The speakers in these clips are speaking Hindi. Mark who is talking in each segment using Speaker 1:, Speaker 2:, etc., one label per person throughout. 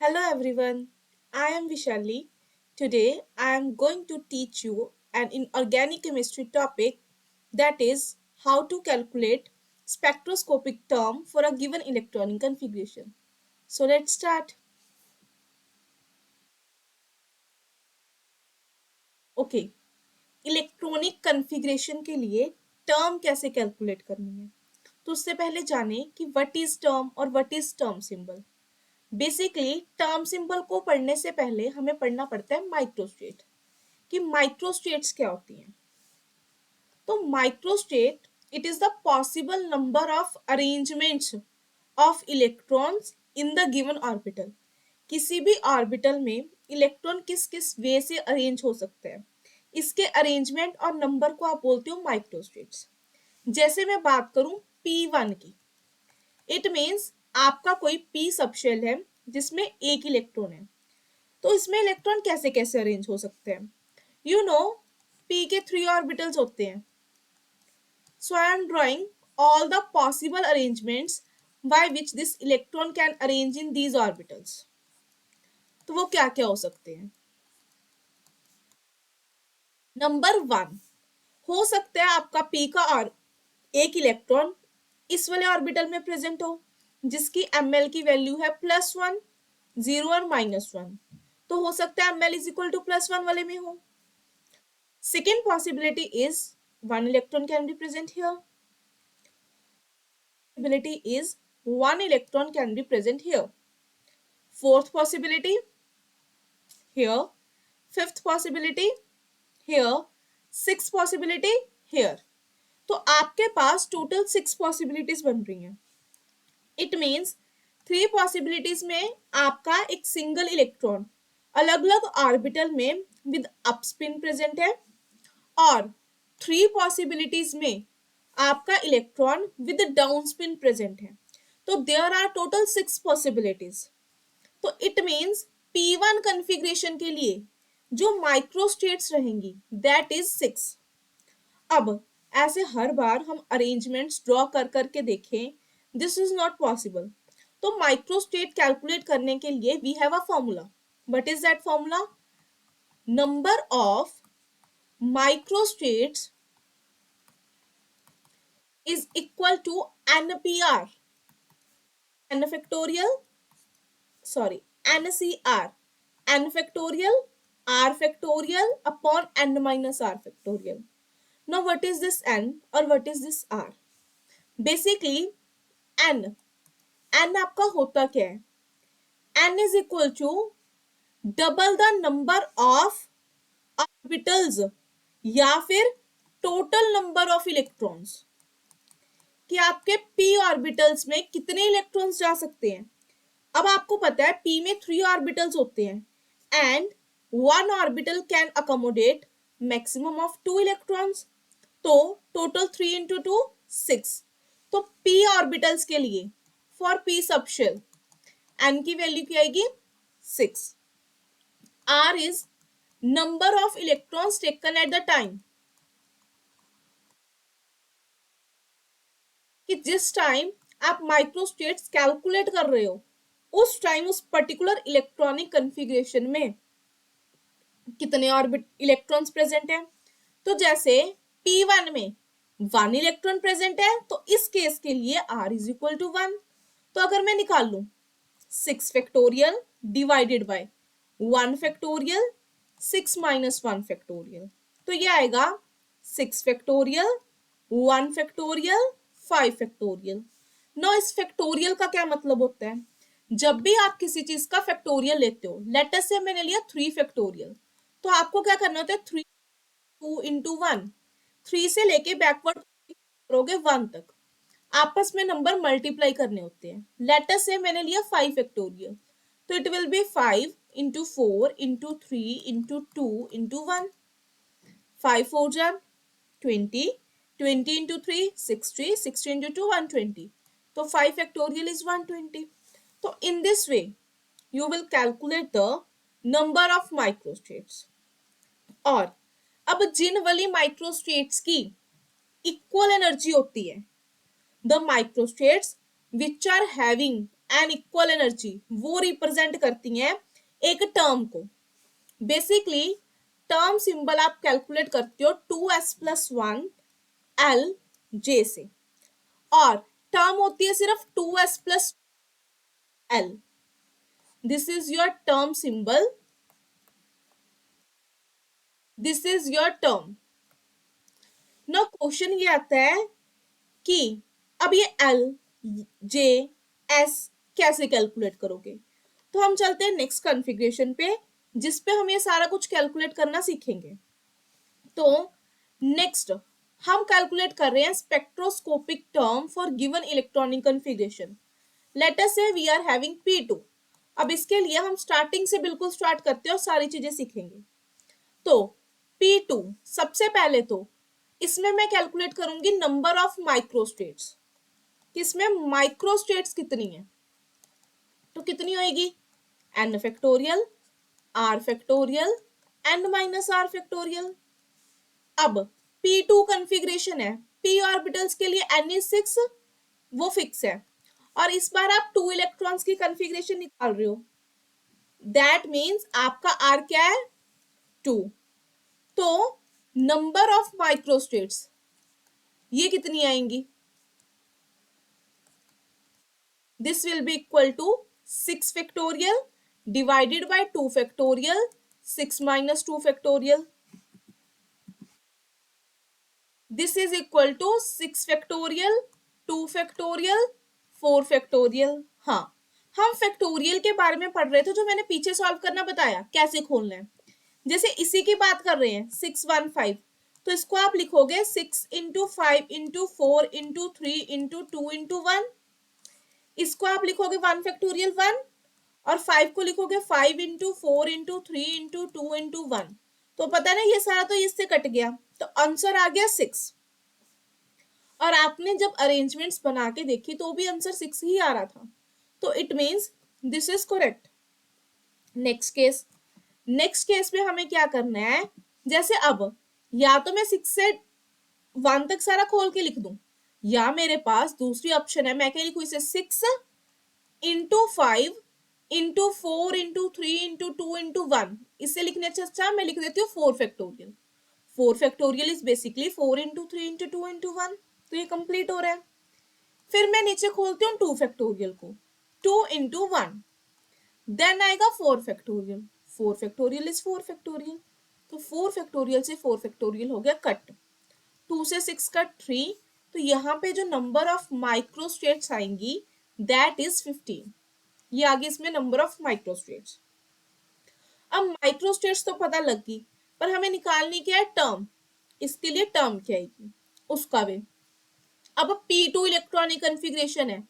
Speaker 1: Hello everyone, I am Vishali. Today I am going to teach you an inorganic chemistry topic, that is how to calculate spectroscopic term for a given electronic configuration. So let's start. Okay, electronic configuration के लिए टर्म कैसे कैलकुलेट करनी है। तो उससे पहले जाने कि व्हाट इज टर्म और what is term symbol. Basically term symbol को पढ़ने से पहले हमें पढ़ना पड़ता है माइक्रोस्टेट, कि माइक्रोस्टेट्स क्या होती हैं। तो microstate it is the possible number of arrangements of electrons in the given orbital. किसी भी ऑर्बिटल में इलेक्ट्रॉन किस किस वे से अरेंज हो सकते हैं, इसके अरेंजमेंट और नंबर को आप बोलते हो माइक्रोस्टेट्स। जैसे मैं बात करूं P1 की, इट मीन्स आपका कोई P सबशेल है जिसमें एक इलेक्ट्रॉन है। तो इसमें इलेक्ट्रॉन कैसे कैसे अरेंज हो सकते हैं। यू नो P के 3 ऑर्बिटल्स होते हैं। So I am drawing all the possible arrangements by which this electron can arrange in these orbitals. तो वो क्या क्या हो सकते हैं। नंबर 1, हो सकता है आपका P का और एक इलेक्ट्रॉन इस वाले ऑर्बिटल में प्रेजेंट हो, जिसकी ml की वैल्यू है +1, 0 और -1। तो हो सकता है ml इज इक्वल टू +1 वाले में हो। Second possibility is one electron can be present here. Possibility is one electron can be present here. Fourth possibility here. Fifth possibility here. Sixth possibility here. तो आपके पास टोटल 6 पॉसिबिलिटीज बन रही हैं। इट मीन्स 3 पॉसिबिलिटीज में आपका एक सिंगल इलेक्ट्रॉन अलग अलग ऑर्बिटल में विद अप स्पिन प्रेजेंट है, और 3 पॉसिबिलिटीज में आपका electron with down spin present है। तो देयर आर टोटल 6 पॉसिबिलिटीज। तो इट मीन्स P1 कन्फिग्रेशन के लिए जो माइक्रोस्टेट्स रहेंगी दैट इज 6। अब ऐसे हर बार हम अरेंजमेंट्स ड्रॉ कर करके देखें, दिस इज नॉट पॉसिबल। तो माइक्रोस्टेट कैलकुलेट करने के लिए we have a formula. What is that formula? Number of microstates is equal to NPR, n factorial, sorry, NCR, n factorial, R factorial upon n minus R factorial. Now what is this n or what is this R? Basically n, n आपका होता क्या है? n is equal to double the number of orbitals या फिर total number of electrons, कि आपके p ऑर्बिटल्स में कितने इलेक्ट्रॉन्स जा सकते हैं। अब आपको पता है p में 3 ऑर्बिटल्स होते हैं and one orbital can accommodate maximum of 2 electrons. तो टोटल 3 इंटू 2 6। तो p ऑर्बिटल्स के लिए फॉर p सबशेल n की वैल्यू क्या आएगी 6। r is number of electrons taken at the time, कि जिस टाइम आप माइक्रोस्टेट्स कैलकुलेट कर रहे हो उस टाइम उस पर्टिकुलर इलेक्ट्रॉनिक कन्फिग्रेशन में कितने ऑर्बिट इलेक्ट्रॉन्स प्रेजेंट हैं। तो जैसे P1 में 1 इलेक्ट्रॉन प्रेजेंट है, तो इस केस के लिए R इज इक्वल टू 1। तो अगर मैं निकाल लूं 6 factorial divided bye 1 factorial 6 minus 1 factorial, तो ये आएगा 6 फैक्टोरियल 1 फैक्टोरियल 5 फैक्टोरियल। नो इस फैक्टोरियल का क्या मतलब होता है? जब भी आप किसी चीज का फैक्टोरियल लेते हो, लेट अस से मैंने लिया 3 फैक्टोरियल, तो आपको क्या करना होता है 3 2 इंटू 1, 3 से लेके बैकवर्ड करोगे 1 तक, आपस में नंबर मल्टीप्लाई करने होते हैं। लेट अस से मैंने लिया 5 फैक्टोरियल, तो it will B 5 into 4 into 3 into 2 into 1, 5 4 जा 20, 20 into 3 60, 60 into 2 120, तो 5 factorial is 120। तो in this way you will calculate the number of microstates। और अब जिन वाली माइक्रोस्टेट्स की इक्वल एनर्जी होती है, the microstates which are having and equal energy वो रिप्रेजेंट करती हैं एक टर्म को। बेसिकली टर्म सिंबल आप कैलकुलेट करते हो 2s+1 L J से, और टर्म होती है सिर्फ 2s+L। This is your term symbol, this is your term. ना क्वेश्चन ये आता है कि अब ये L J S कैसे कैलकुलेट करोगे। तो हम चलते हैं नेक्स्ट कॉन्फ़िगरेशन पे, जिस पे हम ये सारा कुछ कैलकुलेट करना सीखेंगे। तो नेक्स्ट हम कैलकुलेट कर रहे हैं spectroscopic term for given electronic configuration. Let us से वी आर हैविंग P2। अब इसके लिए हम स्टार्टिंग से बिल्कुल स्टार्ट करते हैं और सारी चीजें सीखेंगे। तो P2 सबसे पहले तो इसमें मैं कैलकुलेट करूंगी नंबर ऑफ माइक्रोस्टेट्स। इसमें माइक्रोस्टेट्स कितनी है, तो कितनी होगी n factorial r factorial n minus r factorial. अब P2 कॉन्फ़िगरेशन है, p ऑर्बिटल्स के लिए n is 6 वो फिक्स है, और इस बार आप 2 इलेक्ट्रॉन्स की कॉन्फ़िगरेशन निकाल रहे हो, दैट मीन्स आपका r क्या है 2। तो नंबर ऑफ माइक्रोस्टेट्स ये कितनी आएंगी, this will be equal to 6 factorial divided by 2 factorial 6 minus 2 factorial, this is equal to 6 factorial 2 factorial 4 factorial. हाँ, हम फैक्टोरियल के बारे में पढ़ रहे थे, जो मैंने पीछे सॉल्व करना बताया कैसे खोलना है। जैसे इसी की बात कर रहे हैं 615, तो इसको आप लिखोगे 6 into 5 into 4 into 3 into 2 into 1। इसको आप लिखोगे 1 फैक्टोरियल 1, और 5 को लिखोगे 5 इंटू 4 इंटू 3 इंटू 2 इंटू 1। तो पता है ना, ये सारा तो इससे कट गया, तो आंसर आ गया 6। और आपने जब अरेंजमेंट्स बना के देखी तो भी आंसर 6 ही आ रहा था, तो it means this is correct. Next case में हमें क्या करना है, जैसे अब या तो मैं 6 से 1 तक सारा खोल के लिख दूं, या मेरे पास दूसरी ऑप्शन है, मैं क्या लिखूं इसे 6 into 5 into 4 into 3 into 2 into 1। इससे लिखने से अच्छा मैं लिख देती हूँ 4 factorial. 4 factorial is basically 4 into 3 into 2 into 1। तो ये कंप्लीट हो रहा है। फिर मैं नीचे खोलती हूँ 2 फैक्टोरियल को, 2 इंटू 1, देन आएगा 4 फैक्टोरियल। 4 फैक्टोरियल इज 4 फैक्टोरियल, तो 4 फैक्टोरियल से 4 फैक्टोरियल हो गया कट, 2 से 6 कट 3। तो यहाँ पे जो नंबर ऑफ माइक्रोस्टेट्स आएंगी दैट इज 15। ये आगे इसमें नंबर ऑफ माइक्रोस्टेट्स। अब माइक्रोस्टेट्स तो पता लग गई, पर हमें निकालनी क्या है टर्म। इसके लिए टर्म क्या आएगी उसका वे। अब P2 इलेक्ट्रॉनिक कॉन्फ़िगरेशन है।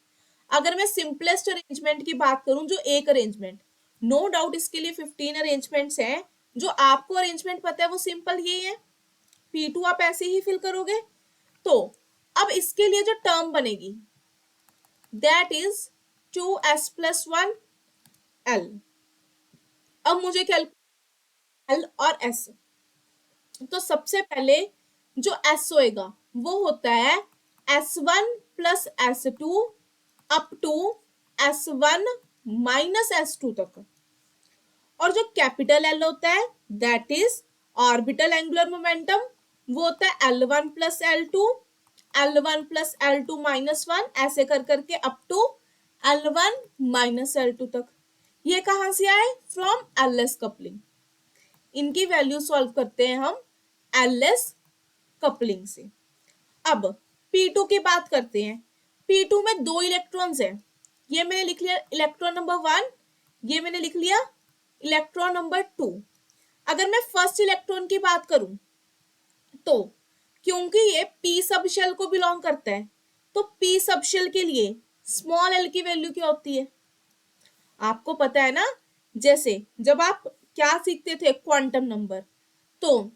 Speaker 1: अगर मैं सिंपलेस्ट अरेंजमेंट की बात करूं, जो एक अरेंजमेंट, नो डाउट इसके लिए 15 अरेंजमेंट्स हैं, जो आपको अरेंजमेंट पता है वो सिंपल ये है, P2 आप ऐसे ही फिल करोगे। तो अब इसके लिए जो टर्म बनेगी दैट इज 2s+1L। अब मुझे क्या, L और S। तो सबसे पहले जो S होएगा वो होता है S1+S2 up to S1 minus S2 तक, और जो कैपिटल L होता है that is orbital angular momentum, वो होता है L1+L2 L1+L2 माइनस 1, ऐसे कर करके up to L1 minus L2 तक। ये कहां से आए, फ्रॉम LS कपलिंग। इनकी वैल्यू सॉल्व करते हैं हम LS कपलिंग से। अब P2 की बात करते हैं। P2 में 2 इलेक्ट्रॉन्स हैं, ये मैंने लिख लिया इलेक्ट्रॉन नंबर 1, ये मैंने लिख लिया इलेक्ट्रॉन नंबर 2। अगर मैं फर्स्ट इलेक्ट्रॉन की बात करूं, तो क्योंकि ये P सब शेल को बिलोंग करता है, तो P सब शेल के लिए स्मॉल l की वैल्यू क्या होती है, आपको पता है ना। जैसे जब आप क्या सीखते थे क्वांटम नंबर, तो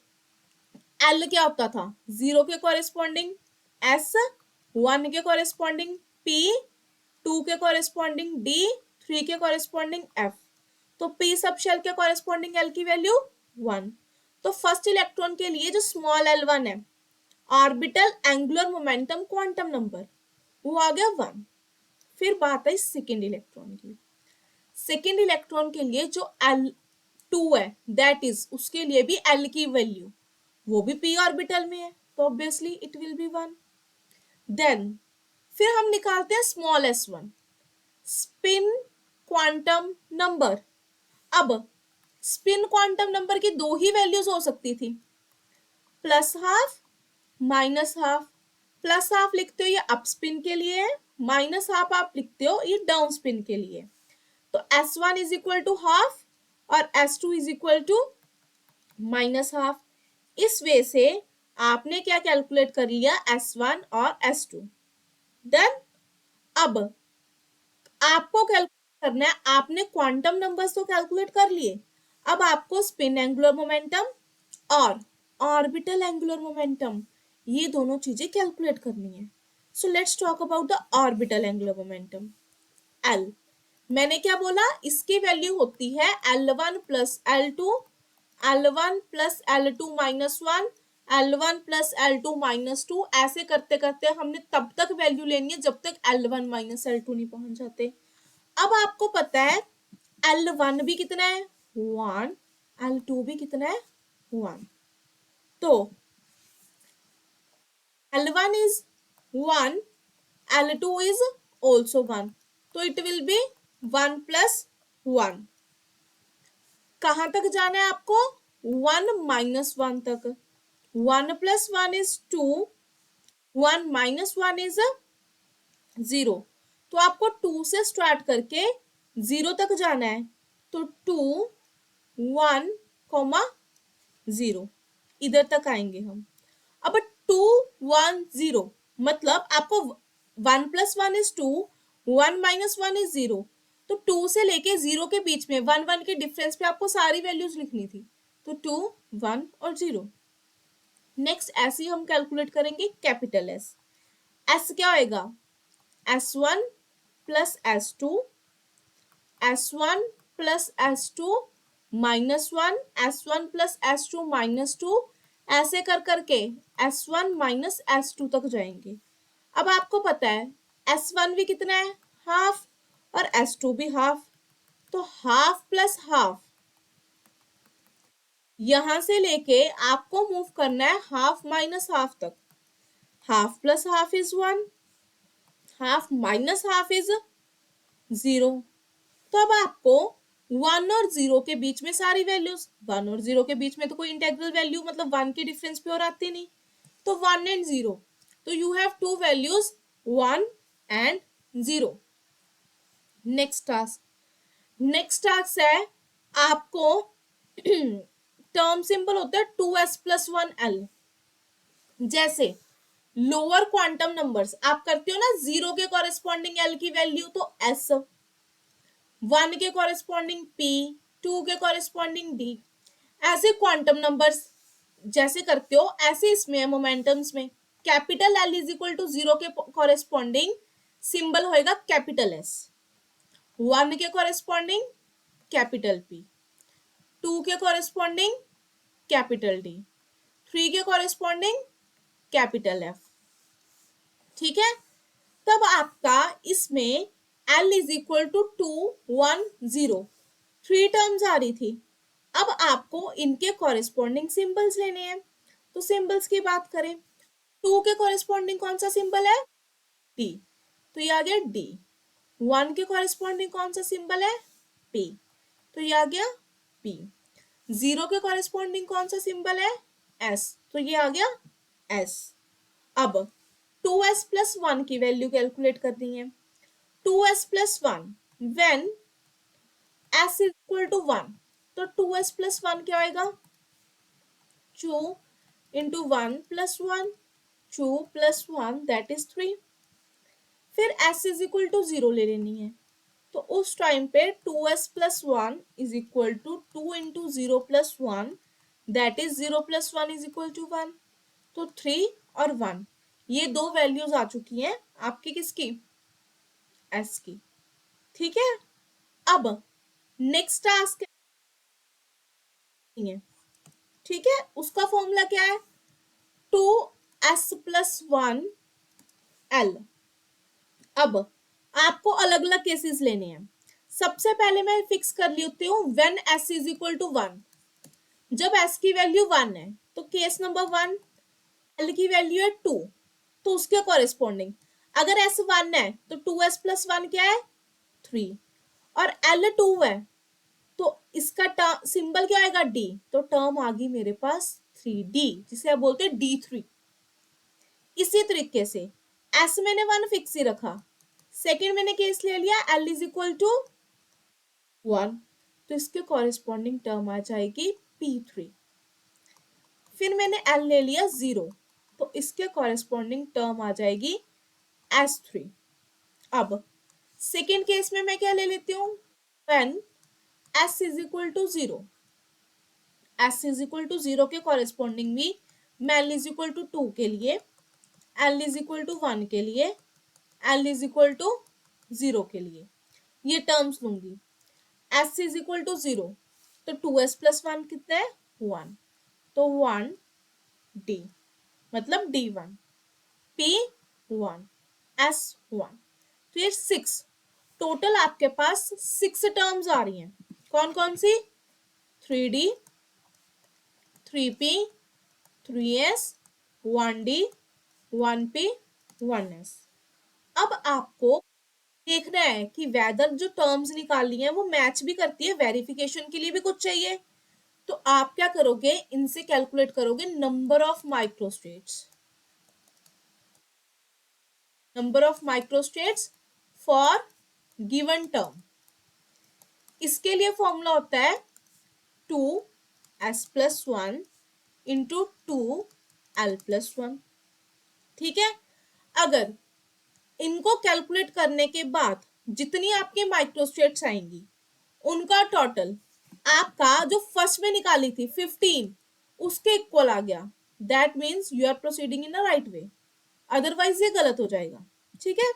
Speaker 1: L क्या होता था, 0 के कॉरेस्पॉन्डिंग S, 1 के कॉरेस्पॉन्डिंग P, 2 के कॉरेस्पॉन्डिंग D, 3 के कॉरेस्पॉन्डिंग F। तो P सब शेल के कॉरेस्पॉन्डिंग L की वैल्यू 1। तो फर्स्ट इलेक्ट्रॉन के लिए जो स्मॉल L1 है, orbital angular momentum quantum number, वो आ गया 1। फिर बात है सेकेंड इलेक्ट्रॉन की। सेकेंड इलेक्ट्रॉन के लिए जो L2 है दैट इज उसके लिए भी L की वैल्यू वो भी p ऑर्बिटल में है, तो obviously it will be 1। Then फिर हम निकालते हैं small s1 spin quantum number. अब स्पिन क्वांटम नंबर की दो ही वैल्यूज हो सकती थी, plus half minus half. Plus half लिखते हो ये अप स्पिन के लिए है, माइनस हाफ आप लिखते हो ये डाउन स्पिन के लिए। तो S1 is equal to half और S2 is equal to minus half. इस वे से आपने क्या कैलकुलेट कर लिया, S1 और S2। देन अब आपको कैलकुलेट करना है, आपने क्वांटम नंबर्स तो कैलकुलेट कर लिए, अब आपको स्पिन एंगुलर मोमेंटम और ऑर्बिटल एंगुलर मोमेंटम ये दोनों चीजें कैलकुलेट करनी है। So let's talk about the orbital angular momentum. L मैंने क्या बोला, इसकी वैल्यू होती है L1 plus L2, L1 plus L2 minus 1, L1 plus L2 minus 2। ऐसे करते करते हमने तब तक वैल्यू लेनी है जब तक L1 माइनस L2 नहीं पहुंच जाते। अब आपको पता है L1 भी कितना है 1, L2 भी कितना है 1, तो L1 is 1, L2 is also 1, तो it will be 1 plus 1। कहां तक जाना है आपको, 1 माइनस 1 तक। 1 प्लस 1 इज 2, 1 माइनस 1 इज 0। तो आपको 2 से स्टार्ट करके 0 तक जाना है, तो 2 1 कॉमा 0 इधर तक आएंगे हम। अब 2 1 0 मतलब आपको 1 प्लस 1 इज 2, 1 माइनस 1 इज 0। तो 2 से लेके 0 के बीच में 1 1 के डिफरेंस पे आपको सारी वैल्यूज लिखनी थी, तो 2 1 और 0। नेक्स्ट ऐसे ही हम कैलकुलेट करेंगे कैपिटल एस। एस क्या होएगा, S1 plus S2, S1 plus S2 minus 1, S1 plus S2 minus 2, ऐसे कर करके S1 माइनस S2 तक जाएंगे। अब आपको पता है S1 भी कितना है हाफ और S2 भी हाफ, तो हाफ प्लस हाफ यहां से लेके आपको मूव करना है हाफ माइनस हाफ तक। Half plus half is 1, half minus half is 0। तो अब आपको 1 और 0 के बीच में सारी वैल्यूज, 1 और 0 के बीच में तो कोई इंटेग्रल वैल्यू मतलब 1 के डिफरेंस पे और आती नहीं, तो 1 एंड 0, तो you have to values 1 and 0। Next task है आपको टर्म सिंबल होता है 2s प्लस 1l। जैसे लोअर क्वांटम नंबर्स आप करते हो ना, 0 के कॉरेस्पॉन्डिंग l की वैल्यू तो s, 1 के कॉरेस्पॉन्डिंग p, 2 के कॉरेस्पॉन्डिंग d। ऐसे क्वांटम नंबर्स जैसे करते हो ऐसे इसमें मोमेंटम्स में capital L is equal to 0 के कॉरेस्पॉन्डिंग सिंबल होएगा कैपिटल S, 1 के कॉरेस्पॉन्डिंग कैपिटल P, 2 के कॉरेस्पॉन्डिंग कैपिटल D, 3 के कॉरेस्पॉन्डिंग कैपिटल F। ठीक है, तब आपका इसमें L is equal to 2 1 0 3 terms आ रही थी। अब आपको इनके कॉरेस्पॉन्डिंग सिंबल्स लेने हैं, तो सिंबल्स की बात करें 2 के कॉरेस्पॉन्डिंग कौन सा सिंबल है D, तो ये आ गया D। 1 के कॉरेस्पॉन्डिंग कौन सा सिंबल है P, तो ये आ गया P। 0 के कॉरेस्पॉन्डिंग कौन सा सिंबल है S, तो ये आ गया S। अब 2s प्लस 1 की वैल्यू कैलकुलेट करनी है। 2s plus 1 when s is equal to 1, तो 2s प्लस 1 क्या आएगा 2 into 1 plus 1, 2 plus 1 that is 3। फिर s इज इक्वल टू 0 ले लेनी है, तो उस टाइम पे 2s plus 1 is equal to 2 into 0 plus 1 that is 0 plus 1 is equal to 1। तो 3 और 1 ये दो वैल्यूज आ चुकी हैं आपकी किसकी s की। ठीक है, अब नेक्स्ट टास्क है, ठीक है, उसका फॉर्मूला क्या है 2s प्लस 1 l। अब आपको अलग अलग केसेस लेने हैं। सबसे पहले मैं फिक्स कर लेती हूँ when s is equal to 1। जब s की वैल्यू 1 है तो केस नंबर 1, l की वैल्यू है 2, तो उसके कॉरेस्पॉन्डिंग अगर s 1 है तो 2s प्लस 1 क्या है 3, और l 2 है तो इसका सिंबल क्या आएगा d, तो टर्म आ गई मेरे पास 3d, जिसे आप बोलते हैं d3। इसी तरीके से s मैंने 1 फिक्स ही रखा, सेकेंड मैंने केस ले लिया l इज इक्वल टू 1, तो इसके कॉरेस्पॉन्डिंग टर्म आ जाएगी p3। फिर मैंने l ले लिया 0, तो इसके कॉरेस्पॉन्डिंग टर्म आ जाएगी s3। अब सेकेंड केस में मैं क्या ले लेती हूँ, when s is equal to 0, s is equal to 0 के कॉरेस्पॉन्डिंग भी मैं l इज इक्वल टू 2 के लिए, l इज इक्वल टू 1 के लिए, l इज इक्वल टू 0 के लिए ये टर्म्स लूंगी। s इज इक्वल टू 0 तो 2s प्लस 1 कितना है 1, तो 1d मतलब d1, p1, s1, फिर 6। टोटल आपके पास 6 टर्म्स आ रही हैं, कौन कौन सी, 3d, 3p, 3s, 1d, 1p, 1s। अब आपको देखना है कि वेदर जो टर्म्स निकाली हैं वो मैच भी करती है, वेरिफिकेशन के लिए भी कुछ चाहिए। तो आप क्या करोगे, इनसे कैलकुलेट करोगे number of microstates, number of microstates for given term. इसके लिए फॉर्मूला होता है 2s plus 1 into 2l plus 1। ठीक है, अगर इनको कैलकुलेट करने के बाद जितनी आपकी माइक्रोस्टेट्स आएंगी उनका टोटल आपका जो फर्स्ट में निकाली थी 15 उसके इक्वल आ गया, that means you are proceeding in a right way, otherwise ये गलत हो जाएगा। ठीक है,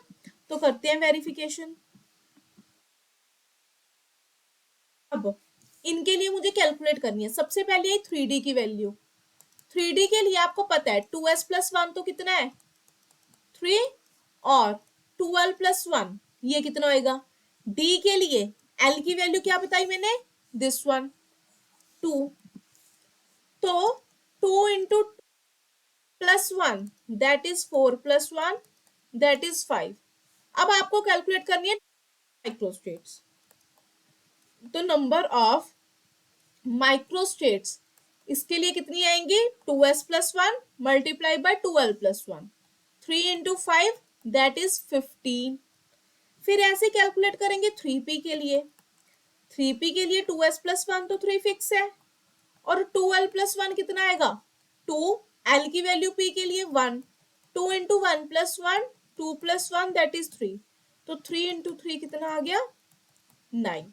Speaker 1: तो करते हैं वेरिफिकेशन। अब इनके लिए मुझे कैलकुलेट करनी है, सबसे पहले 3d की वैल्यू। 3d के लिए आपको पता है 2s प्लस 1 तो कितना है 3, और 2l प्लस 1 ये कितना होएगा, d के लिए l की वैल्यू क्या बताई मैंने, दिस वन 2, तो 2 into plus 1 that is 4 plus 1 that is 5। अब आपको कैलकुलेट करनी है माइक्रोस्टेट्स, तो नंबर ऑफ माइक्रोस्टेट्स इसके लिए कितनी आएंगी, 2s plus 1 multiply by 2l plus 1, 3 into 5 that is 15। फिर ऐसे कैलकुलेट करेंगे 3p के लिए, 3p के लिए 2s प्लस 1 तो 3 फिक्स है, और 2l प्लस 1 कितना आएगा 2, l की वैल्यू p के लिए 1, 2 into 1 plus 1, 2 plus 1 that is 3, तो 3 इंटू 3 कितना आ गया 9।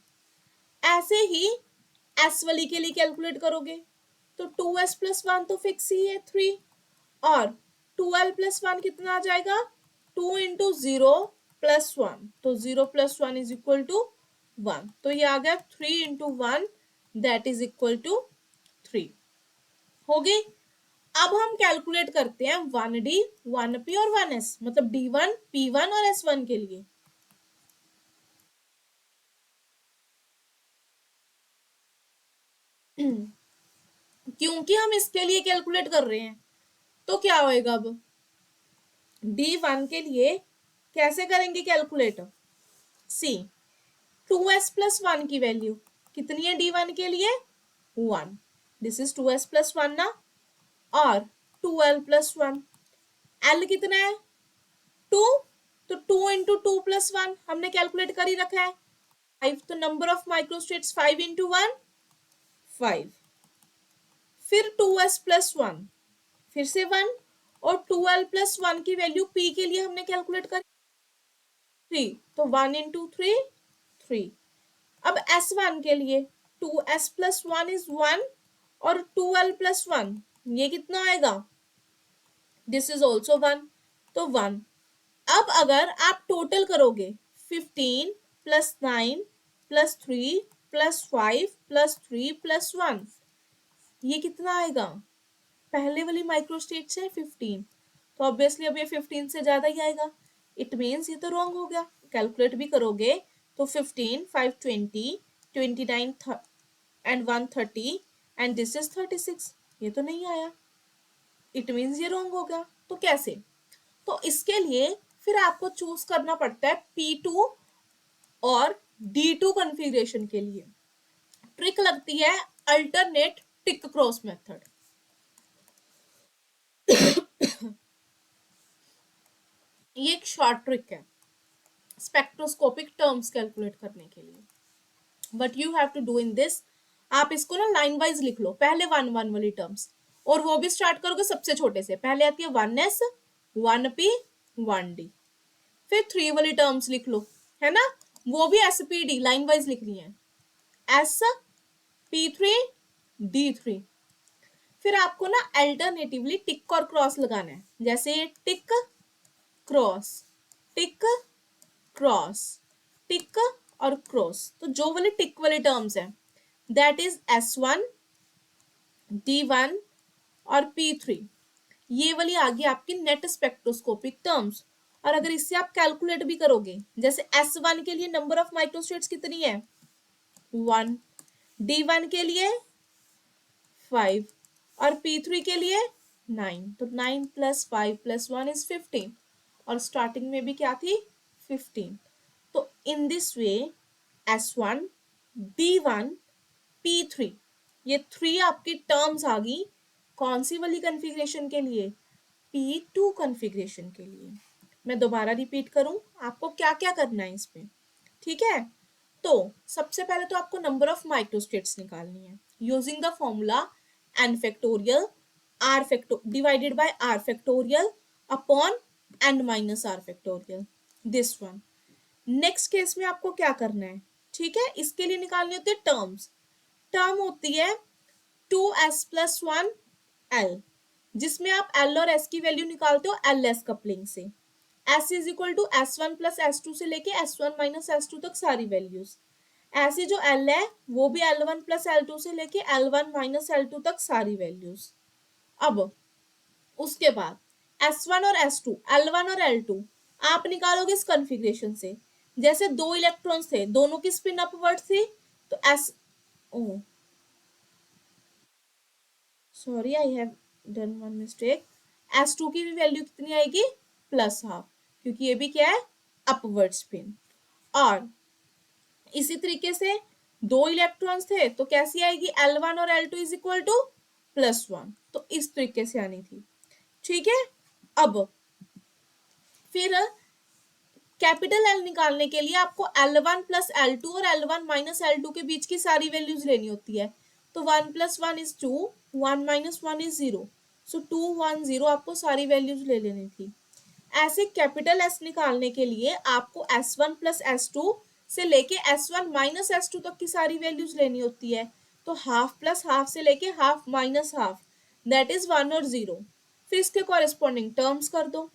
Speaker 1: ऐसे ही s वाली के लिए कैलकुलेट करोगे तो 2s प्लस 1 तो फिक्स ही है 3, और 2l प्लस 1 कितना आ जाएगा 2 इंटू 0 प्लस 1, तो 0 प्लस 1 इज इक्वल टू 1, तो ये आ गया 3 into 1 that is equal to 3। हो गई। अब हम कैलकुलेट करते हैं 1d, 1p और 1s, मतलब d1, p1 और s1 के लिए। क्योंकि हम इसके लिए कैलकुलेट कर रहे हैं तो क्या होएगा, अब d1 के लिए कैसे करेंगे कैलकुलेट, सी 2s प्लस 1 की वैल्यू कितनी है d1 के लिए 1, दिस इज 2s प्लस 1 ना, और 2l प्लस 1, l कितना है 2, तो 2 इंटू 2 प्लस 1 हमने कैलकुलेट कर ही रखा है 5, तो नंबर ऑफ माइक्रोस्टेट्स 5 इंटू 1 5, फिर 2s प्लस 1 फिर से 1, और 2l प्लस 1 की वैल्यू p के लिए हमने कैलकुलेट कर 3, तो 1 इंटू 3 3। अब s1 के लिए 2s प्लस 1 इज 1, और 2l प्लस 1 ये कितना आएगा, दिस इज ऑल्सो 1, तो 1। अब अगर आप टोटल करोगे 15 plus 9 plus 3 plus 5 plus 3 plus 1 ये कितना आएगा, पहले वाली माइक्रोस्टेट है 15, तो ऑब्वियसली अब ये 15 से ज्यादा ही आएगा, इट मीन्स ये तो रॉन्ग हो गया। कैलकुलेट भी करोगे तो 15, 5 20, 29 एंड 1 30 एंड दिस इज 36, ये तो नहीं आया, इट मीन्स ये रॉन्ग हो गया। तो कैसे? तो इसके लिए फिर आपको चूज करना पड़ता है P2 और D2 कॉन्फ़िगरेशन के लिए ट्रिक लगती है अल्टरनेट टिक क्रॉस मेथड। ये एक शॉर्ट ट्रिक है स्पेक्ट्रोस्कोपिक टर्म्स कैलकुलेट करने के लिए। But you have to do in this, आप इसको ना लाइन वाइज लिख लो, पहले 1 1 वाली टर्म्स, और वो भी स्टार्ट करोगे सबसे छोटे से, पहले आती है 1s 1p 1d, फिर 3 वाली टर्म्स लिख लो, है ना, वो भी spd लाइन वाइज लिखनी है, s p3 d3। फिर आपको ना अल्टरनेटिवली टिक और क्रॉस लगाना है, जैसे ये टिक क्रॉस टिक क्रॉस टिक और क्रॉस। तो जो वाले टिक वाले टर्म्स हैं दैट इज S1 D1 और P3, ये वाली आ गई आपकी नेट स्पेक्ट्रोस्कोपिक टर्म्स। और अगर इससे आप कैलकुलेट भी करोगे, जैसे S1 के लिए नंबर ऑफ माइक्रोस्टेट्स कितनी है 1, D1 के लिए 5 और P3 के लिए 9, तो 9 + 5 + 1 इज 15, और स्टार्टिंग में भी क्या थी 15। तो in this way S1 D1 P3, ये 3 आपकी टर्म्स आ गई कौन सी वाली कॉन्फ़िगरेशन के लिए, P2 कॉन्फ़िगरेशन के लिए। मैं दोबारा रिपीट करूं आपको क्या क्या करना है इसमें, ठीक है। तो सबसे पहले तो आपको नंबर ऑफ माइक्रोस्टेट्स निकालनी है using the formula n factorial r facto divided by r factorial upon n minus r factorial, this one. Next case में आपको क्या करना है, ठीक है, इसके लिए निकालनी होती है टर्म्स। टर्म होती है 2s + 1 l, जिसमें आप l और s की वैल्यू निकालते हो ls कपलिंग से। s is equal to S1 + S2 से लेके S1 - S2 तक सारी वैल्यूज। ऐसे जो l है वो भी L1 + L2 से लेके L1 - L2 तक सारी वैल्यूज। अब उसके बाद S1 और S2, L1 और L2 आप निकालोगे इस कॉन्फ़िगरेशन से। जैसे दो इलेक्ट्रॉन्स थे, दोनों की स्पिन अपवर्ड थी, तो S oh sorry I have done one mistake, S2 की भी वैल्यू कितनी आएगी +½ क्योंकि ये भी क्या है अपवर्ड स्पिन। और इसी तरीके से दो इलेक्ट्रॉन्स थे तो कैसी आएगी L1 और L2 इज इक्वल टू +1, तो इस तरीके से आनी थी, ठीक है। अब फिर कैपिटल L निकालने के लिए आपको L1 + L2 और L1 - L2 के बीच की सारी वैल्यूज लेनी होती है। तो 1 + 1 इज 2, 1 - 1 इज 0, सो 2 1 0 आपको सारी वैल्यूज ले लेनी थी। ऐसे कैपिटल S निकालने के लिए आपको S1 + S2 से लेके S1 - S2 तक की सारी वैल्यूज लेनी होती है। तो हाफ प्लस हाफ से लेके half minus half, that is 1 और 0। फिर इसके कॉरेस्पॉन्डिंग टर्म्स कर दो।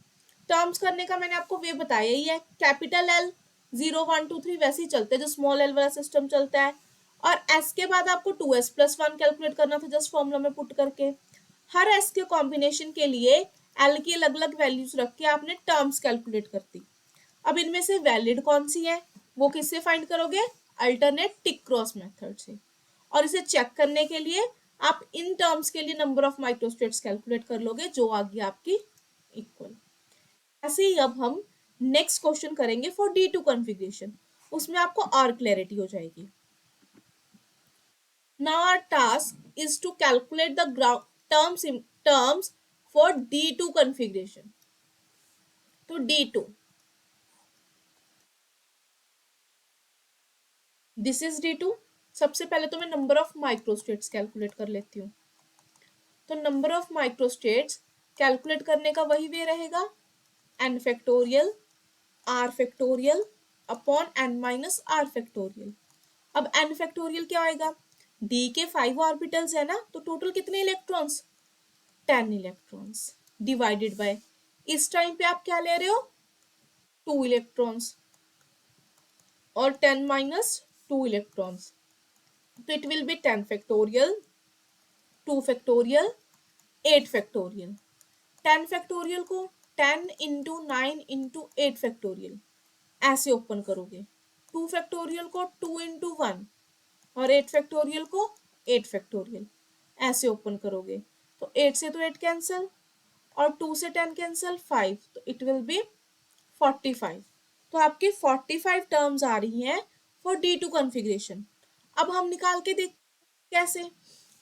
Speaker 1: टर्म्स करने का मैंने आपको वे बताया ही है, कैपिटल L 0 1 2 3 वैसे ही चलते हैं जो स्मॉल l वाला सिस्टम चलता है। और s के बाद आपको 2s + 1 कैलकुलेट करना था जस्ट फॉर्मूला में पुट करके। हर s के कॉम्बिनेशन के लिए l की अलग अलग वैल्यूज रख के आपने टर्म्स कैलकुलेट कर दी। अब इनमें से वैलिड कौन सी है वो किससे फाइंड करोगे, अल्टरनेट टिक क्रॉस मेथड से। और इसे चेक करने के लिए आप इन टर्म्स के लिए नंबर ऑफ माइक्रोस्टेट्स कैलकुलेट कर लोगे जो आ गई आपकी इक्वल। ऐसे ही अब हम नेक्स्ट क्वेश्चन करेंगे फॉर D2 कॉन्फ़िगरेशन, उसमें आपको और क्लैरिटी हो जाएगी। Now our task is to calculate the terms for D2 configuration. तो D2, दिस इज D2। सबसे पहले तो मैं नंबर ऑफ माइक्रोस्टेट्स कैलकुलेट कर लेती हूँ। तो नंबर ऑफ माइक्रोस्टेट्स कैलकुलेट करने का वही वे रहेगा n factorial r factorial upon n minus r factorial. अब n फैक्टोरियल क्या आएगा, d के 5 ऑर्बिटल्स है ना, तो टोटल कितने इलेक्ट्रॉन्स 10 इलेक्ट्रॉन्स डिवाइडेड बाय, इस टाइम पे आप क्या ले रहे हो 2 इलेक्ट्रॉन्स, और 10 माइनस 2 इलेक्ट्रॉन्स, तो it will B 10 factorial 2 factorial 8 factorial. 10 factorial को 10 × 9 × 8 फैक्टोरियल, ऐसे ओपन करोगे, 2 फैक्टोरियल को 2 इंटू 1 और 8 फैक्टोरियल को 8 फैक्टोरियल ऐसे ओपन करोगे, तो 8 से तो 8 कैंसिल और 2 से 10 कैंसिल 5, तो इट विल बी 45। तो आपकी 45 टर्म्स आ रही हैं फॉर D2 कॉन्फ़िगरेशन। अब हम निकाल के देख कैसे।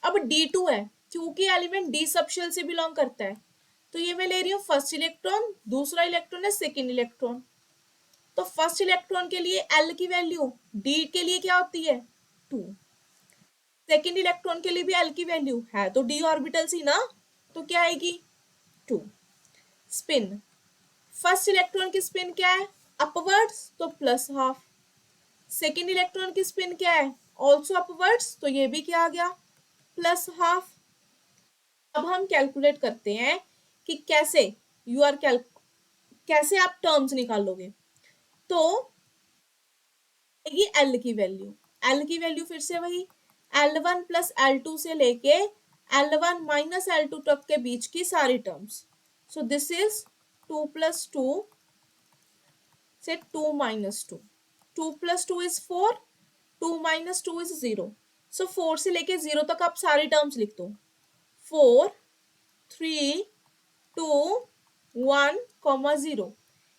Speaker 1: अब D2 है, क्योंकि एलिमेंट डी सबशेल से बिलोंग करता है, तो ये मैं ले रही हूँ फर्स्ट इलेक्ट्रॉन, दूसरा इलेक्ट्रॉन है सेकेंड इलेक्ट्रॉन। तो फर्स्ट इलेक्ट्रॉन के लिए L की वैल्यू D के लिए क्या होती है 2, सेकेंड इलेक्ट्रॉन के लिए भी L की वैल्यू है तो D ऑर्बिटल्स ही ना, तो क्या आएगी 2। स्पिन, फर्स्ट इलेक्ट्रॉन की स्पिन क्या है अपवर्ड्स, तो प्लस हाफ। सेकेंड इलेक्ट्रॉन की स्पिन क्या है ऑल्सो अपवर्ड्स, तो ये भी क्या आ गया प्लस हाफ। अब हम कैलकुलेट करते हैं कि कैसे यू आर कैसे आप टर्म्स निकालोगे। तो ये L की वैल्यू, L की वैल्यू फिर से वही L1 प्लस L2 से लेके L1 माइनस L2 तक के बीच की सारी terms. So this is 2 plus 2 से 2 minus 2, 2 plus 2 is 4, 2 minus 2 is 0। सो 4 से लेके 0 तक आप सारी टर्म्स लिख दो, 4 3 2 1 कॉमा 0।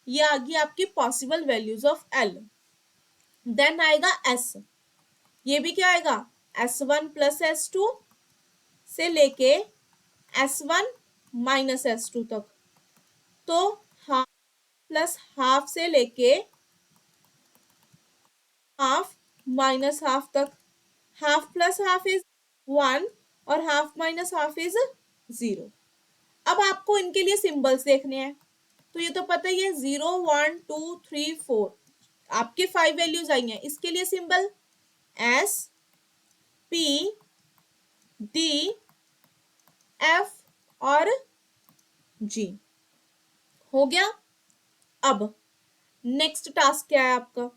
Speaker 1: ये आ गई आपकी possible values of L। Then आएगा S, ये भी क्या आएगा S1 प्लस S2 से लेके S1 माइनस S2 तक, तो हाफ प्लस हाफ से लेके हाफ माइनस हाफ तक, हाफ प्लस हाफ इज 1 और हाफ माइनस हाफ इज 0। अब आपको इनके लिए सिंबल्स देखने हैं, तो ये तो पता ही है 0 1 2 3 4 आपके 5 वैल्यूज आई हैं, इसके लिए symbol S P D F और G हो गया। अब नेक्स्ट टास्क क्या है आपका,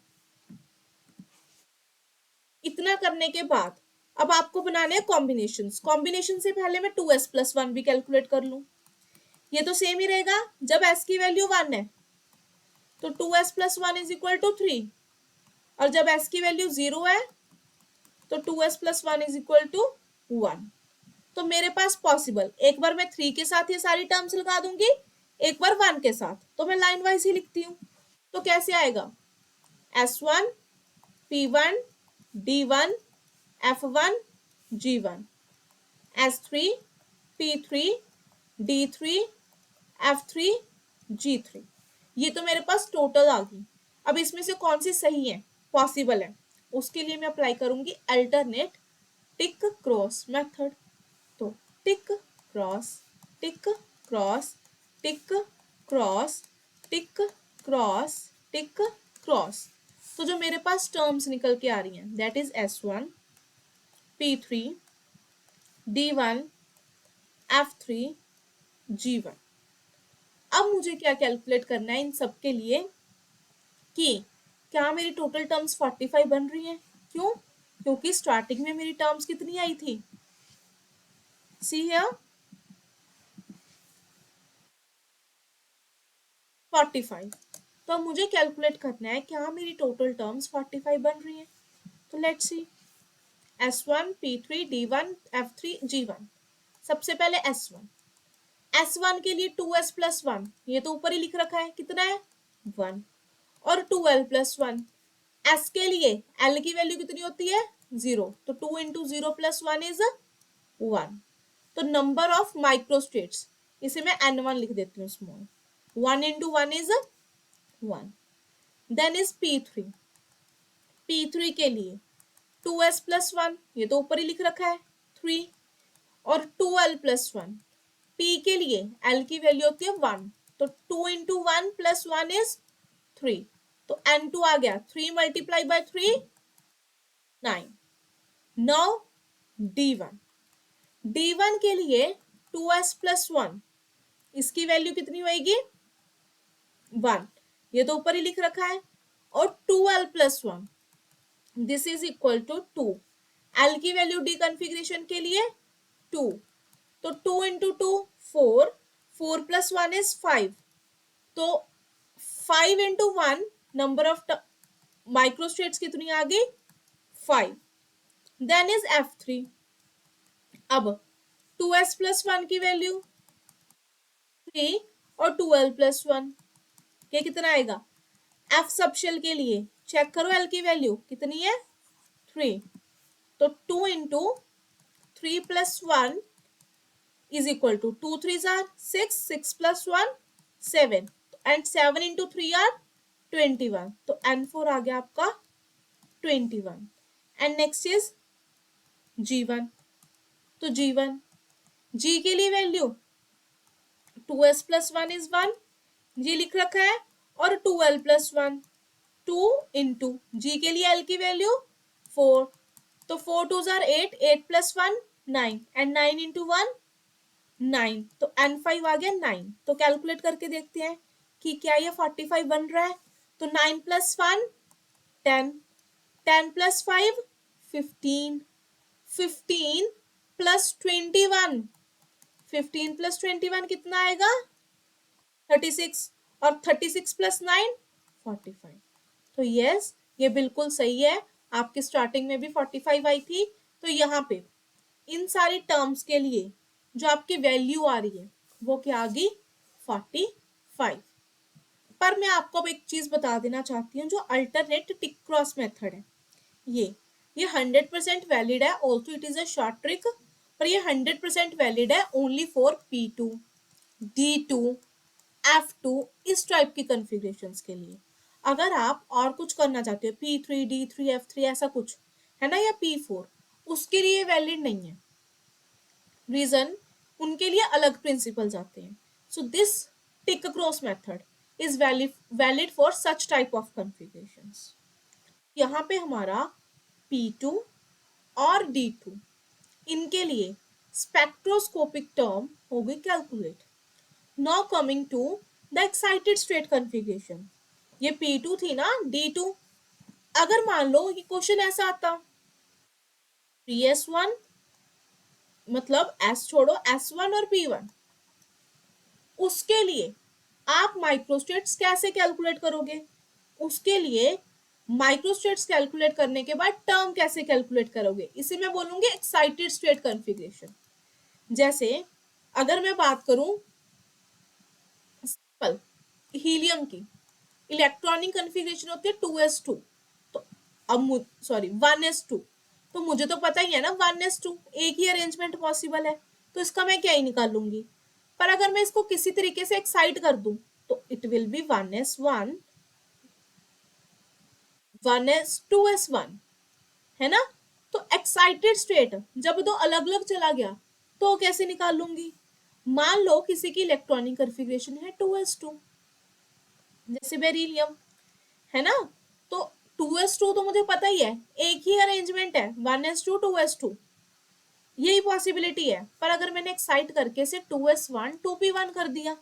Speaker 1: इतना करने के बाद अब आपको बनाने हैं कॉम्बिनेशंस। कॉम्बिनेशन से पहले मैं 2s प्लस 1 भी कैलकुलेट कर लूं, ये तो सेम ही रहेगा, जब s की वैल्यू 1 है तो 2s plus 1 is equal to 3, और जब s की वैल्यू 0 है तो 2s plus 1 is equal to 1। तो मेरे पास पॉसिबल, एक बार मैं 3 के साथ ये सारी टर्म्स लगा दूंगी, एक बार 1 के साथ, तो मैं लाइन वाइज ही लिखती हूँ। तो कैसे आएगा S1 P1 D1 F1 G1 S3 P3 D3 F3 G3, ये तो मेरे पास टोटल आ गई। अब इसमें से कौन सी सही है पॉसिबल है, उसके लिए मैं अप्लाई करूंगी अल्टरनेट टिक क्रॉस मेथड। तो tick cross tick cross tick cross tick cross tick cross, तो जो मेरे पास टर्म्स निकल के आ रही हैं that is S1 P3 D1 F3 G1। अब मुझे क्या कैलकुलेट करना है इन सब के लिए कि क्या मेरी टोटल टर्म्स 45 बन रही हैं। क्यों, क्योंकि स्टार्टिंग में मेरी टर्म्स कितनी आई थी, सी हियर 45। तो अब मुझे कैलकुलेट करना है क्या मेरी टोटल टर्म्स 45 बन रही हैं। तो let's see S1 P3 D1 F3 G1। सबसे पहले S1 के लिए 2s प्लस 1, ये तो ऊपर ही लिख रखा है कितना है 1, और 2l प्लस 1। S के लिए L की वैल्यू कितनी होती है 0, तो 2 इंटू 0 प्लस 1 इज 1। तो नंबर ऑफ माइक्रोस्टेट्स, इसे मैं n1 लिख देती हूँ small, 1 into 1 is 1। Then is P3 के लिए 2s प्लस 1, ये तो ऊपर ही लिख रखा है 3, और 2l प्लस 1। P के लिए L की वैल्यू होती है 1, तो 2 इंटू 1 प्लस 1 इज 3, तो n2 आ गया 3 मल्टीप्लाई बाय 3 9। नाउ D1 के लिए 2s प्लस 1, इसकी वैल्यू कितनी होगी 1, ये तो ऊपर ही लिख रखा है, और 2l plus 1 this is equal to 2। L की वैल्यू डी कन्फिग्रेशन के लिए 2, तो 2 इंटू 2 4, 4 प्लस 1 इज 5, तो 5 इंटू 1 नंबर ऑफ माइक्रोस्टेट्स कितनी आ गई, 5. Then is F3. अब 2s+1 की वैल्यू 3 और 2l+1, ये कितना आएगा, F सबशेल के लिए चेक करो L की वैल्यू कितनी है, 3. तो 2 into 3+1 is equal to 2 3s are 6, 6 plus 1 7, and 7 into 3 are 21. तो N4 आ गया आपका 21. And next is G1. तो G1, G के लिए वैल्यू 2s+1 is 1, G लिख रखा है, और 2l+1 2 इंटू G के लिए L की वैल्यू 4. तो 4 2s are 8, 8+1 9, एंड 9 इंटू 1 9. तो N5 आ गया 9. तो कैलकुलेट करके देखते हैं कि क्या ये 45 बन रहा है. तो 9+1 10, 10+5 15, 15 प्लस 21, 15 + 21 कितना आएगा, 36, और 36+9 45. तो यस, ये बिल्कुल सही है. आपकी स्टार्टिंग में भी 45 आई थी. तो यहाँ पे इन सारी टर्म्स के लिए जो आपकी वैल्यू आ रही है वो क्या आ गई, 45. पर मैं आपको अब एक चीज बता देना चाहती हूँ, जो अल्टरनेट टिक क्रॉस मेथड है, ये 100% वैलिड है. Also it is a short trick, पर ये 100% वैलिड है only for P2, D2, F2 इस टाइप की कॉन्फ़िगरेशंस के लिए. अगर आप और कुछ करना चाहते हो, P3, D3, F3 ऐसा कुछ है ना, या P4, उसके लिए वैलिड नहीं है. रीजन, उनके लिए अलग प्रिंसिपल्स आते हैं. So this tick cross method is valid for such type of configurations. यहाँ पे हमारा P2 और D2 इनके लिए स्पेक्ट्रोस्कोपिक टर्म हो गई calculate. Now coming to the excited state configuration. ये P2 थी ना, D2. अगर मान लो ये क्वेश्चन ऐसा आता, 3s1 मतलब S छोड़ो, S1 और P1, उसके लिए आप माइक्रोस्टेट्स कैसे कैलकुलेट करोगे, उसके लिए माइक्रोस्टेट्स कैलकुलेट करने के बाद टर्म कैसे कैलकुलेट करोगे, इसे मैं बोलूंगी एक्साइटेड स्टेट कॉन्फ़िगरेशन. जैसे अगर मैं बात करूं सिंपल हीलियम की, इलेक्ट्रॉनिक कॉन्फ़िगरेशन होती है 2s2. तो अब सॉरी 1s2. तो मुझे तो पता ही है ना 1s2 एक ही अरेंजमेंट पॉसिबल है, तो इसका मैं क्या ही निकाल लूंगी. पर अगर मैं इसको किसी तरीके से एक्साइट कर दूं तो it will B 1s1, 1s2s1, है ना. तो एक्साइटेड स्टेट जब दो अलग अलग चला गया तो कैसे निकाल लूंगी. मान लो किसी की इलेक्ट्रॉनिक कॉन्फ़िगरेशन है 2s2, जैसे बेरिलियम, है ना. तो 2s2 तो मुझे पता ही है, एक ही अरेंजमेंट है, 1s2 2s2, यही पॉसिबिलिटी है. पर अगर मैंने एक्साइट करके इसे 2s1 2p1 कर दिया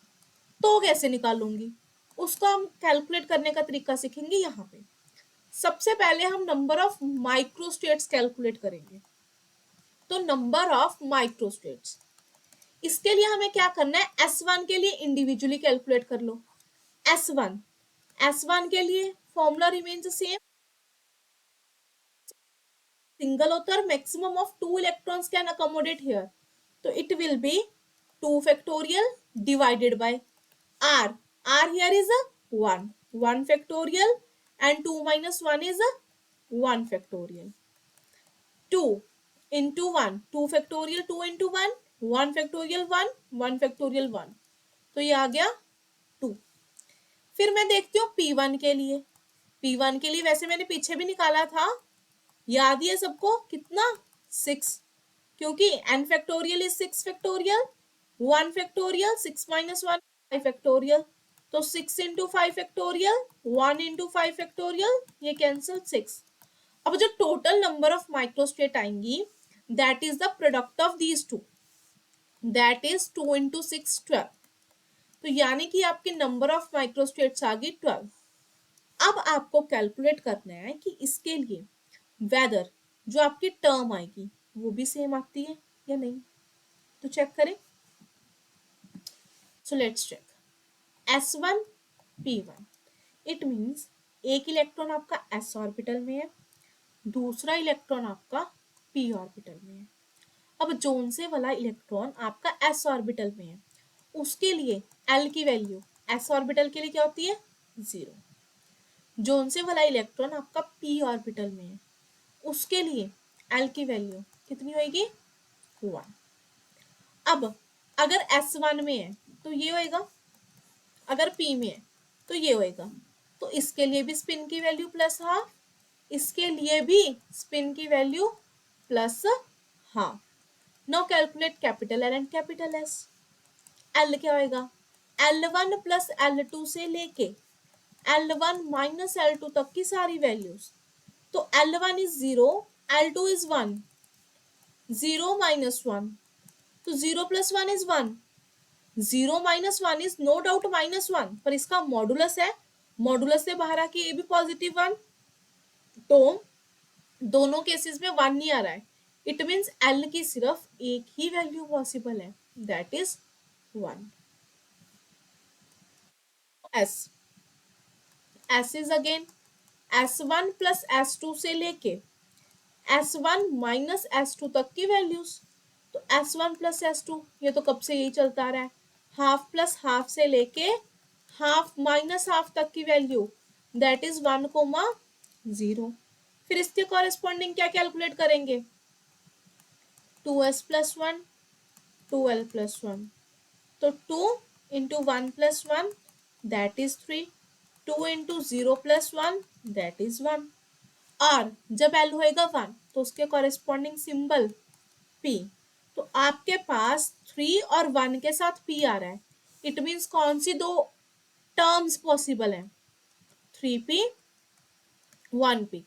Speaker 1: तो कैसे निकालूंगी, उसको हम कैलकुलेट करने का तरीका सीखेंगे यहाँ पे. सबसे पहले हम नंबर ऑफ माइक्रोस्टेट्स कैलकुलेट करेंगे. तो नंबर ऑफ माइक्रोस्टेट्स, इसके लिए हमें क्या करना है, S1 के लिए इंडिविजुअली कैलकुलेट कर लो. S1, S1 के लिए फॉर्मूला रिमेन्स सेम, सिंगल होता है और maximum of 2 electrons can accommodate here. तो it will be 2 factorial divided by r. r here is a 1, 1 factorial, and 2 minus 1 is a 1 factorial. 2 into 1, 2 factorial, 2 into 1, 1 factorial 1, 1 factorial 1. तो ये आ गया 2. फिर मैं देखती हूँ P1 के लिए. P1 के लिए वैसे मैंने पीछे भी निकाला था, याद ही है सबको, कितना, 6, क्योंकि n factorial is 6 factorial, 1 factorial 6 minus 1 5 factorial. तो 6 into 5 फैक्टोरियल, 1 into 5 फैक्टोरियल, ये कैंसिल 6. अब जो टोटल नंबर ऑफ माइक्रोस्टेट आएंगी that is the product of these two, that is 2 into 6 12. तो यानी कि आपके नंबर ऑफ माइक्रोस्टेट्स आ गई 12. अब आपको कैलकुलेट करना है कि इसके लिए वेदर जो आपकी टर्म आएगी वो भी सेम आती है या नहीं. तो चेक करें. So let's check S1 P1. It means एक इलेक्ट्रॉन आपका s ऑर्बिटल में है, दूसरा इलेक्ट्रॉन आपका p ऑर्बिटल में है। अब जोन से वाला इलेक्ट्रॉन आपका s ऑर्बिटल में है, उसके लिए l की वैल्यू s ऑर्बिटल के लिए क्या होती है, 0। जोन से वाला इलेक्ट्रॉन आपका p ऑर्बिटल में है, उसके लिए l की वैल्यू कितनी होगी, 1। अब अगर s1 में है तो ये होएगा, अगर p में है तो ये होएगा, तो इसके लिए भी स्पिन की वैल्यू प्लस हाफ, इसके लिए भी स्पिन की value plus half. Now calculate capital L and capital S. L क्या होएगा, L1 प्लस L2 से लेके L1 माइनस L2 तक की सारी वैल्यूज। तो L1 is 0, L2 is 1, 0 minus 1, तो 0 plus 1 is 1, 0 minus 1 is no doubt minus 1, पर इसका मॉडुलस है, मॉडुलस से बाहर आके ये भी पॉजिटिव 1, तो दोनों केसेस में 1 नहीं आ रहा है। इट मीन्स L की सिर्फ एक ही वैल्यू पॉसिबल है, that is 1। S S is again S1 plus S2 से लेके S1 माइनस S2 तक की वैल्यूज। तो S1 प्लस S2 ये तो कब से यही चलता आ रहा है, हाफ प्लस हाफ से लेके हाफ माइनस हाफ तक की वैल्यू, दैट इज 1,0। फिर इसके कॉरेस्पॉन्डिंग क्या कैलकुलेट करेंगे, 2s प्लस 1, 2l प्लस 1, तो 2 into 1 plus 1 that is 3, 2 into 0 plus 1 that is 1। और जब L होएगा 1 तो उसके कॉरेस्पॉन्डिंग सिंबल P, तो आपके पास 3 और 1 के साथ P आ रहा है। इट मीन्स कौन सी दो टर्म्स पॉसिबल हैं, 3P 1P,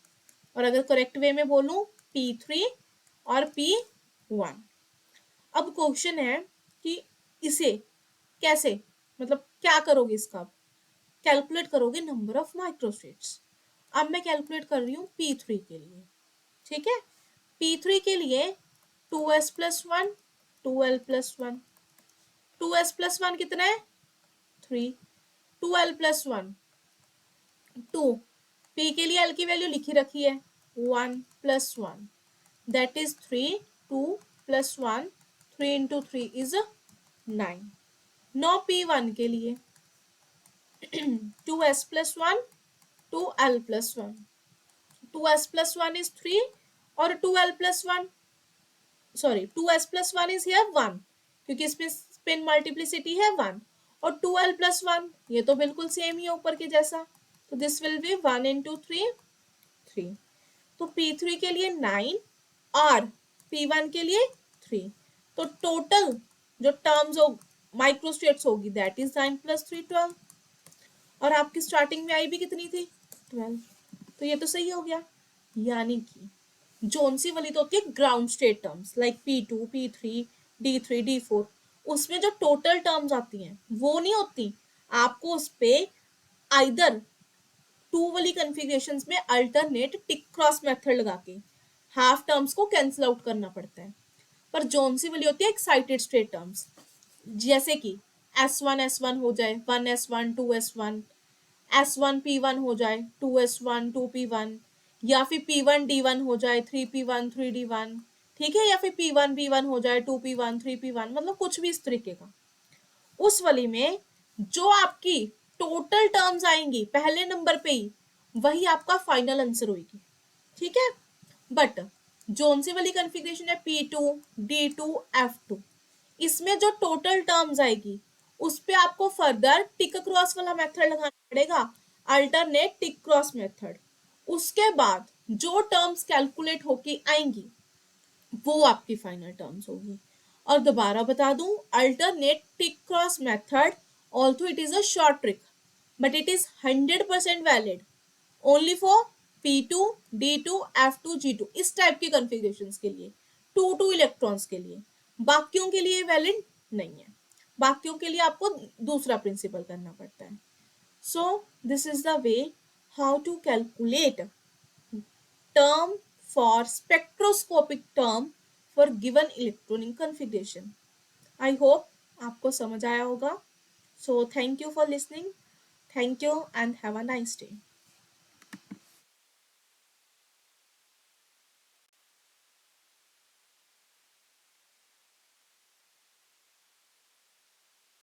Speaker 1: और अगर करेक्ट वे में बोलूं P3 और P1। अब क्वेश्चन है कि इसे कैसे, मतलब क्या करोगे इसका, कैलकुलेट करोगे नंबर ऑफ माइक्रोस्टेट्स। अब मैं कैलकुलेट कर रही हूँ P3 के लिए, ठीक है। P3 के लिए 2s plus 1, 2l plus 1, 2s plus 1 कितना है, 3, 2l प्लस 1 2, P के लिए l की वैल्यू लिखी रखी है 1 plus 1 that is 3, 2 plus 1, 3 into 3 is 9। No P1 के लिए 2s plus 1, 2l plus 1, 2s plus 1 is 3 और 2l plus 1, sorry 2s plus 1 is here 1, क्योंकि इसमें स्पिन मल्टीप्लिसिटी है 1, और 2l प्लस 1 ये तो बिल्कुल सेम ही है ऊपर के जैसा, तो दिस विल बी 1 इंटू 3, 3। तो P3 के लिए 9 और P1 के लिए 3, तो टोटल जो टर्म्स हो माइक्रोस्टेट्स होगी दैट इज 9 प्लस 3 12, और आपकी स्टार्टिंग में आई भी कितनी थी, 12, तो ये तो सही हो गया। यानी कि जोन सी वाली तो होती है ground state terms like P2, P3, D3, D4, उसमें जो टोटल टर्म्स आती हैं वो नहीं होती, आपको उस पे आइदर टू वाली कन्फिग्रेशंस में अल्टरनेट टिक क्रॉस मेथड लगा के हाफ टर्म्स को कैंसिल आउट करना पड़ता है। पर जोन सी वाली होती है एक्साइटेड स्टेट टर्म्स, जैसे कि S1 हो जाए 1s1 2s1, S1 P1 हो जाए 2s1 2p1, या फिर P1 D1 हो जाए 3p1 3d1, ठीक है, या फिर P1 B1 हो जाए 2p1 3p1, मतलब कुछ भी इस तरीके का। उस वाली में जो आपकी टोटल टर्म्स आएंगी पहले नंबर पे ही वही आपका फाइनल आंसर होगी, ठीक है। बट जोन सी वाली कॉन्फ़िगरेशन है P2 D2 F2, इसमें जो टोटल टर्म्स आएगी उस पे आपको फर्दर टिक क्रॉस वाला मेथड लगाना पड़ेगा, अल्टरनेट टिक क्रॉस मेथड। उसके बाद जो टर्म्स कैलकुलेट होके आएंगी वो आपकी फाइनल टर्म्स होगी। और दोबारा बता दूं, alternate tick cross method also it is a short trick but it is 100% valid only for P2 D2 F2 G2 इस टाइप की कॉन्फ़िगरेशंस के लिए, 2 इलेक्ट्रॉन्स के लिए, बाकियों के लिए वैलिड नहीं है, बाकियों के लिए आपको दूसरा प्रिंसिपल करना पड़ता है। So this is the way how to calculate term for spectroscopic term for given electronic configuration. I hope आपको समझ आया होगा. So thank you for listening. Thank you and have a nice day.